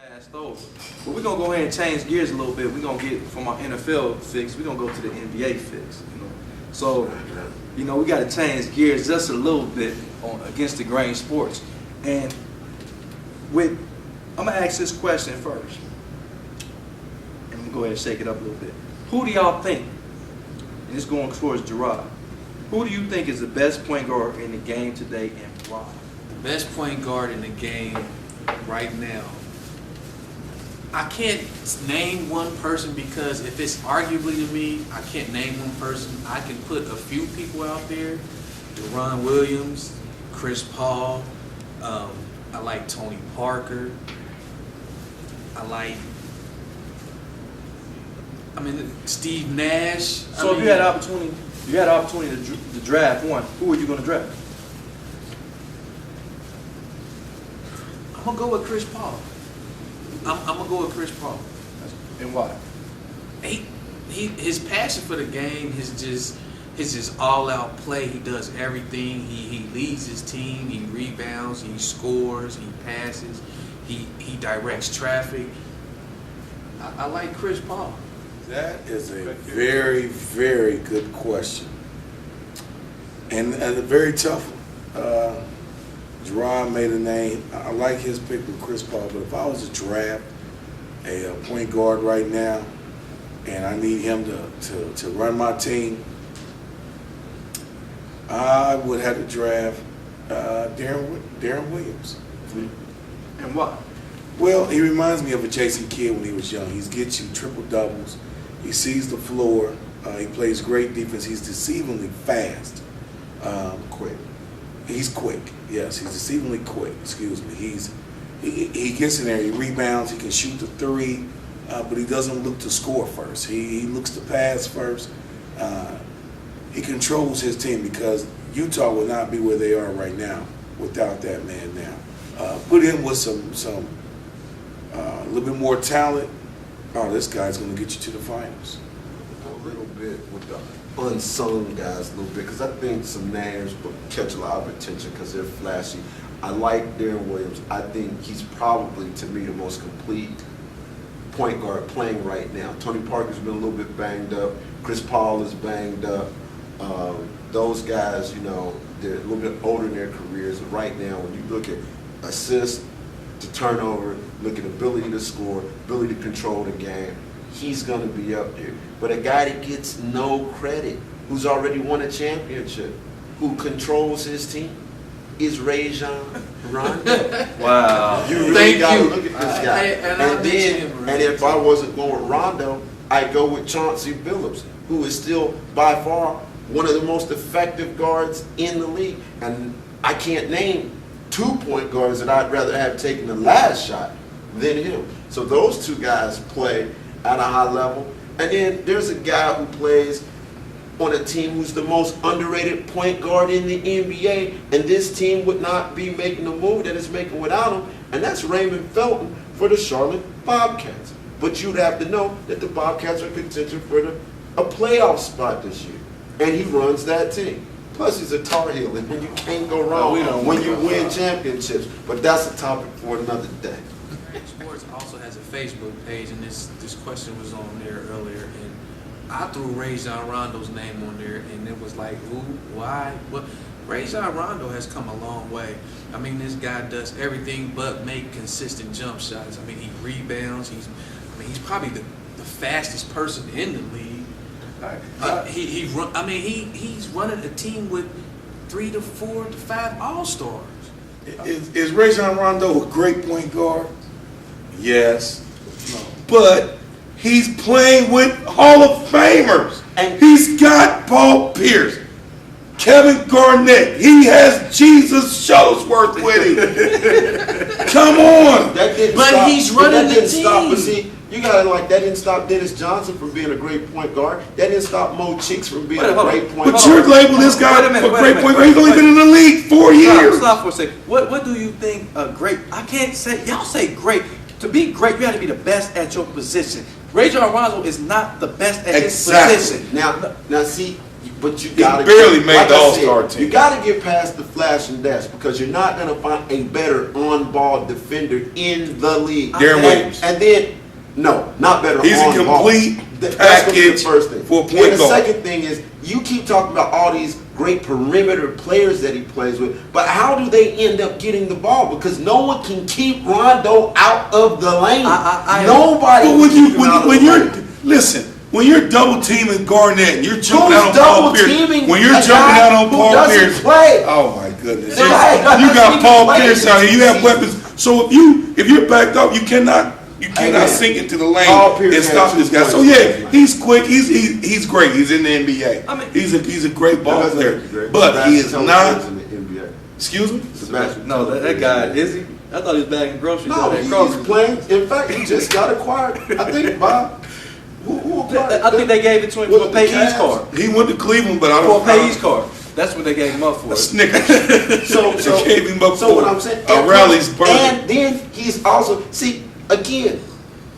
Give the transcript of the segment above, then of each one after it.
Passed over. But we're gonna go ahead and change gears a little bit. We're gonna get from our NFL fix, we're gonna go to the NBA fix. So, we gotta change gears just a little bit on against the grain sports. And I'm gonna ask this question first. And I'm gonna go ahead and shake it up a little bit. Who do y'all think, and it's going towards Gerard, who do you think is the best point guard in the game today and why? The best point guard in the game right now. I can't name one person because if it's arguably to me, I can't name one person. I can put a few people out there. Deron Williams, Chris Paul. I like Tony Parker. Steve Nash. So if you had an opportunity to draft one, who are you going to draft? I'm gonna go with Chris Paul. I'm gonna go with Chris Paul. And why? His passion for the game, his just all out play. He does everything. He leads his team. He rebounds. He scores. He passes. He directs traffic. I like Chris Paul. That is a very, very good question, and a very tough one. Jerron made a name. I like his pick with Chris Paul, but if I was to draft a point guard right now and I need him to run my team, I would have to draft Darren Williams. And why? Well, he reminds me of a Jason Kidd when he was young. He gets you triple doubles. He sees the floor. He plays great defense. He's deceivingly fast. Quick. He's quick. Yes, he's deceivingly quick. Excuse me. He gets in there. He rebounds. He can shoot the three, but he doesn't look to score first. He looks to pass first. He controls his team because Utah would not be where they are right now without that man. Now, put him with some a little bit more talent. Oh, this guy's going to get you to the finals. A little bit with the unsung guys a little bit, because I think some names will catch a lot of attention because they're flashy. I like Darren Williams. I think he's probably, to me, the most complete point guard playing right now. Tony Parker's been a little bit banged up. Chris Paul is banged up. Those guys, they're a little bit older in their careers. Right now, when you look at assists to turnover, look at ability to score, ability to control the game, he's going to be up there. But a guy that gets no credit, who's already won a championship, who controls his team, is Rajon Rondo. Wow. You really got to look at this guy. And if I wasn't going with Rondo, I'd go with Chauncey Billups, who is still by far one of the most effective guards in the league. And I can't name 2 point guards that I'd rather have taken the last shot than him. So those two guys play at a high level. And then there's a guy who plays on a team who's the most underrated point guard in the NBA, and this team would not be making the move that it's making without him, and that's Raymond Felton for the Charlotte Bobcats. But you'd have to know that the Bobcats are contention for a playoff spot this year, and he runs that team. Plus, he's a Tar Heel, and you can't go wrong when you win championships. But that's a topic for another day. Sports also has a Facebook page, and this question was on there earlier, and I threw Rajon Rondo's name on there, and it was like, who, why? Well, Rajon Rondo has come a long way. I mean, this guy does everything but make consistent jump shots. I mean, he rebounds. He's probably the fastest person in the league. He's running a team with 3 to 4 to 5 all-stars. Is Rajon Rondo a great point guard? Yes. But he's playing with Hall of Famers. And he's got Paul Pierce, Kevin Garnett. He has Jesus Shuttlesworth with him. Come on. He's running the team. But see, you got that didn't stop Dennis Johnson from being a great point guard. That didn't stop Mo Cheeks from being a great point guard. But you're labeling this guy a great point guard. He's only been in the league 4 years. Stop for a second. What do you think a great? I can't say. Y'all say great. To be great, you have to be the best at your position. Rajon Rondo is not the best at his position. Now see, But you gotta barely made like the I All-Star said, team. You gotta get past the flash and dash because you're not gonna find a better on-ball defender in the league. Darren Williams. And then, no, not better He's a on-ball. complete That's gonna be the package first thing. for a point And the guard. second thing is, you keep talking about all these great perimeter players that he plays with, but how do they end up getting the ball? Because no one can keep Rondo out of the lane. Nobody. But can keep him out of when the you're lane. listen, when you're double teaming Garnett and you're jumping Who's out on Paul double Pierce, teaming when you're a jumping guy out on who Paul doesn't Pierce, play? oh my goodness, The you guy doesn't got even Paul play Pierce this out here. You have season. weapons. So if you're backed up, you cannot man. sink into the lane Paul Pierce and had stop 2 this guy. So points yeah, last night. he's quick. He's great. He's in the NBA. I mean- he's a great ball That's player, great. but he is Sebastian not. Telfair's in the NBA. Excuse me. Sebastian No, that guy, is he? I thought he was bagging groceries No, at he's Kroger. playing. In fact, he just got acquired. I think by who acquired? I think they gave it to him Was for a it the Payne's Cavs? card. He went to Cleveland, but I For don't. a Payne's card. That's what they gave him up for. A Snickers. So They gave him up so for what I'm saying, a Rally's burger. and then he's also see again.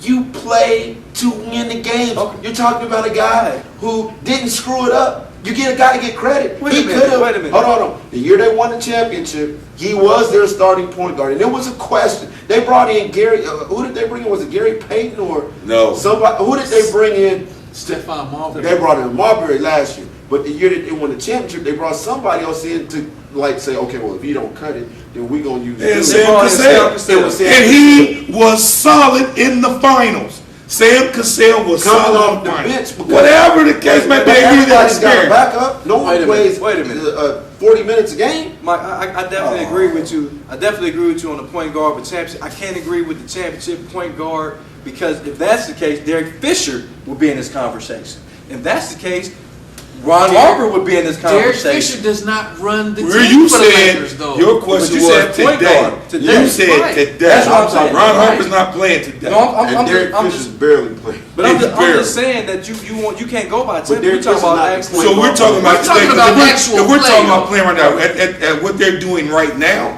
You play to win the game. Okay. You're talking about a guy who didn't screw it up. You got to get credit. Wait a minute, could've- wait a minute. Hold on. The year they won the championship, he was their starting point guard, and there was a question. They brought in Gary. Who did they bring in? Was it Gary Payton or No. somebody? Who did they bring in? Stephon Marbury. They brought in Marbury last year, but the year that they won the championship, they brought somebody else in to like say, okay, well, if you don't cut it, then we're gonna use. And you. Sam brought in Sam Cassell. Cassell. And he was solid in the finals. Sam Cassell was Coming solid off in the the finals. bench because- Whatever the case may be, he Everybody's got a experience. backup. No Wait one a minute, plays wait a minute. 40 minutes a game. Mike, I definitely agree with you. I definitely agree with you on the point guard, but championship. I can't agree with the championship point guard because if that's the case, Derek Fisher will be in this conversation. If that's the case, Ron Harper would be in this Derek conversation. Fisher does not run the Where team you for the said Lakers, though. your question But you said was point today. guard, today. You said Right. today. That's what I'm saying. Ron Right. Harper's not playing today. No, I'm And Derek I'm Fisher's barely playing. But I'm He's just barely. saying that you can't go by But ten. We're Derek talking Fisher's about not the actual. So we're talking about We're talking today, about if actual we're play, talking about though. playing right now at what they're doing right now.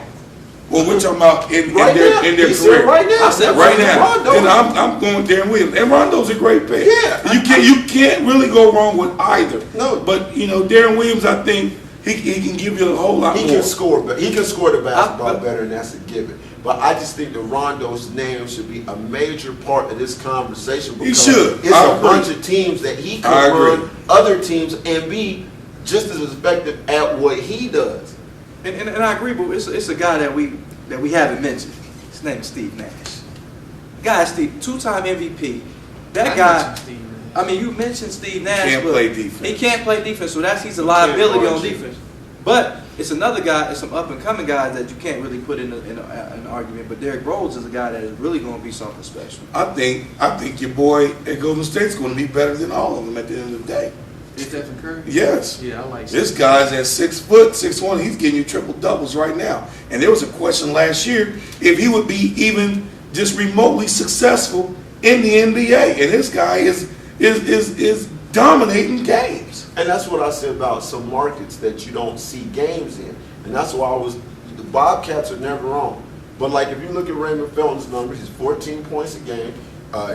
Well, we're talking about in Right now, their he said career. right now. I said Right now, Rondo. then I'm going Darren Williams, and Rondo's a great pick. Yeah. you can't really go wrong with either. No. But Darren Williams, I think he can give you a whole lot He more. can score, but he can score the basketball but- better, and that's a given. But I just think that Rondo's name should be a major part of this conversation because should. it's I a agree. bunch of teams that he I can agree. run other teams and be just as effective at what he does. And I agree, but it's a guy that we haven't mentioned. His name is Steve Nash. Guy, Steve, 2-time MVP. That guy. I mean, you mentioned Steve Nash, Can't but play defense. he can't play defense, so he's a He liability can't on guard you. defense. But it's another guy, it's some up and coming guys that you can't really put in an argument. But Derrick Rose is a guy that is really going to be something special. I think your boy at Golden State's going to be better than all of them at the end of the day. Is Stephen Curry? Yes. Yeah, I like This Stephen guy's at 6 foot, 6'1". He's getting you triple doubles right now. And there was a question last year if he would be even just remotely successful in the NBA. And this guy is dominating games. And that's what I said about some markets that you don't see games in. And that's why the Bobcats are never wrong. But like if you look at Raymond Felton's numbers, he's 14 points a game.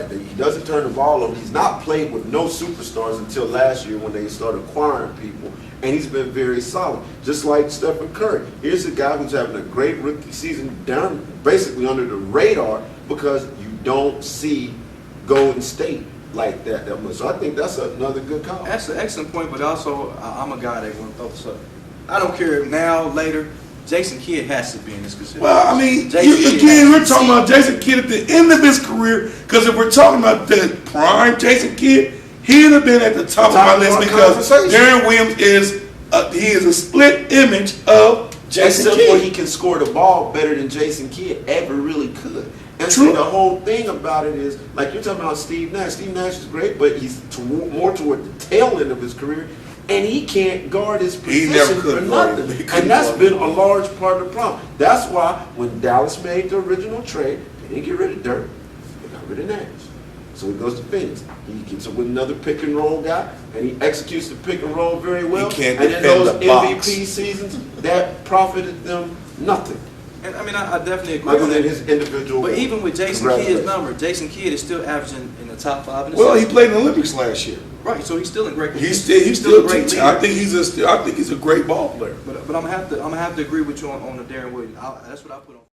He doesn't turn the ball over. He's not played with no superstars until last year when they started acquiring people. And he's been very solid, just like Stephen Curry. Here's a guy who's having a great rookie season down basically under the radar because you don't see Golden State like that much. So I think that's another good call. That's an excellent point, but also I'm a guy that want to throw this up. I don't care now, later. Jason Kidd has to be in this consideration. Well, I mean, Jason again, Kidd we're talking about Jason Kidd at the end of his career because if we're talking about the prime Jason Kidd, he'd have been at the top of my list because Darren Williams is a split image of Jason Except for he Kidd. can score the ball better than Jason Kidd ever really could. And True. see, the whole thing about it is, like you're talking about Steve Nash. Steve Nash is great, but he's more toward the tail end of his career, and he can't guard his He position never for could guard nothing. it. He couldn't And that's guard been a large part of the problem. That's why when Dallas made the original trade, they didn't get rid of Dirk, they got rid of Nash. So he goes to Phoenix. He gets up with another pick and roll guy, and he executes the pick and roll very well. He can't and in defend those the box. MVP seasons, that profited them nothing. And I mean, I definitely agree Other on than that. his individual. But even with Jason Congratulations. Kidd's number, Jason Kidd is still averaging in the top 5 in the Well, he season. played in the Olympics last year. Right, so he's still in great. He's still a great teaching. leader. I think he's a great ball player. But I'm gonna have to agree with you on the Darren Williams. That's what I put on.